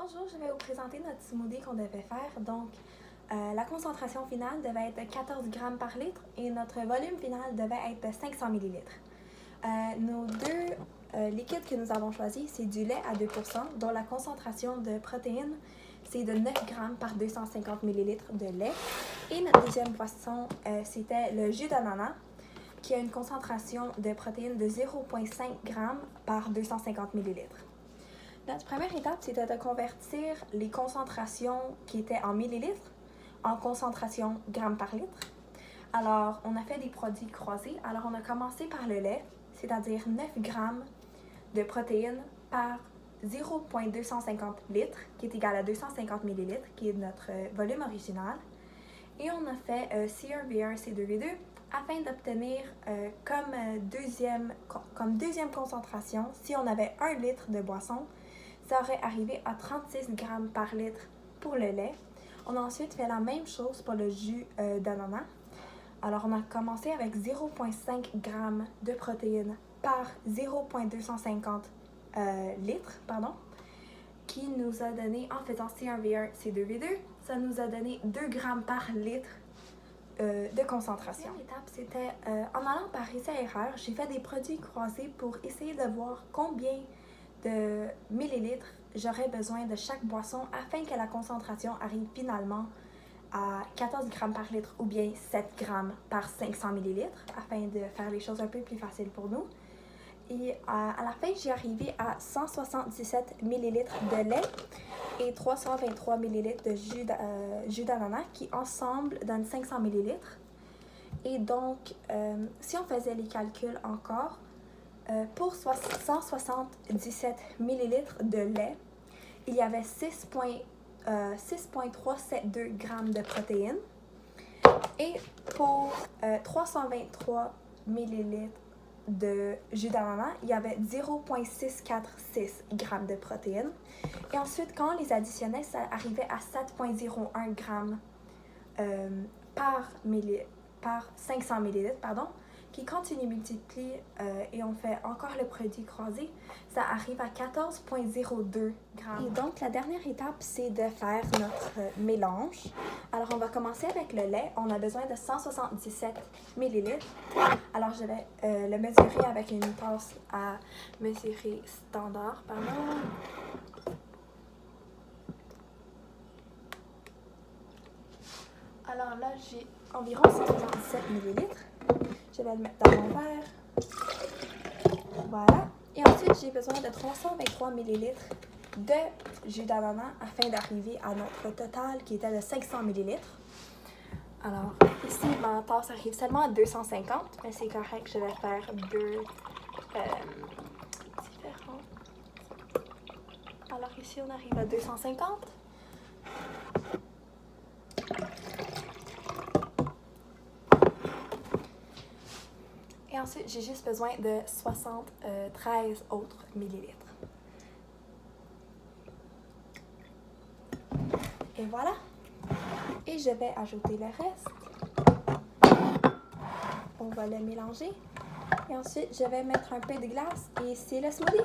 Bonjour, je vais vous présenter notre smoothie qu'on devait faire. Donc, la concentration finale devait être de 14 grammes par litre et notre volume final devait être de 500 millilitres. Nos deux liquides que nous avons choisis, c'est du lait à 2%, dont la concentration de protéines, c'est de 9 grammes par 250 millilitres de lait. Et notre deuxième boisson, c'était le jus d'ananas, qui a une concentration de protéines de 0,5 grammes par 250 millilitres. Notre première étape, c'était de convertir les concentrations qui étaient en millilitres en concentration grammes par litre. Alors, on a fait des produits croisés. Alors, on a commencé par le lait, c'est-à-dire 9 grammes de protéines par 0,250 litres, qui est égal à 250 millilitres, qui est notre volume original. Et on a fait C1, V1, C2, V2 afin d'obtenir comme deuxième concentration, si on avait 1 litre de boisson, ça aurait arrivé à 36 grammes par litre pour le lait. On a ensuite fait la même chose pour le jus d'ananas. Alors, on a commencé avec 0,5 grammes de protéines par 0,250 litres, qui nous a donné, en faisant C1V1, C2V2, ça nous a donné 2 grammes par litre de concentration. La deuxième étape, c'était en allant par essai-erreur, j'ai fait des produits croisés pour essayer de voir combien de millilitres j'aurais besoin de chaque boisson afin que la concentration arrive finalement à 14 grammes par litre ou bien 7 grammes par 500 millilitres afin de faire les choses un peu plus faciles pour nous. Et à la fin, j'ai arrivé à 177 millilitres de lait et 323 millilitres de jus d'ananas qui ensemble donnent 500 millilitres. Et donc, si on faisait les calculs encore, pour 177 millilitres de lait, il y avait 6,372 grammes de protéines. Et pour 323 millilitres de jus d'ananas, il y avait 0,646 grammes de protéines. Et ensuite, quand on les additionnait, ça arrivait à 7,01 grammes par 500 millilitres, qui, quand on les multiplie et on fait encore le produit croisé, ça arrive à 14,02 grammes. Et donc, la dernière étape, c'est de faire notre mélange. Alors, on va commencer avec le lait. On a besoin de 177 millilitres. Alors, je vais le mesurer avec une tasse à mesurer standard, Alors là, j'ai environ 177 millilitres. Je vais le mettre dans mon verre. Voilà. Et ensuite, j'ai besoin de 323 millilitres de jus d'ananas afin d'arriver à notre total qui était de 500 millilitres. Alors, ici, ma tasse arrive seulement à 250, mais c'est correct, je vais faire deux différents. Alors ici, on arrive à 250. Et ensuite, j'ai juste besoin de 73 autres millilitres. Et voilà. Et je vais ajouter le reste. On va le mélanger. Et ensuite, je vais mettre un peu de glace et c'est le smoothie.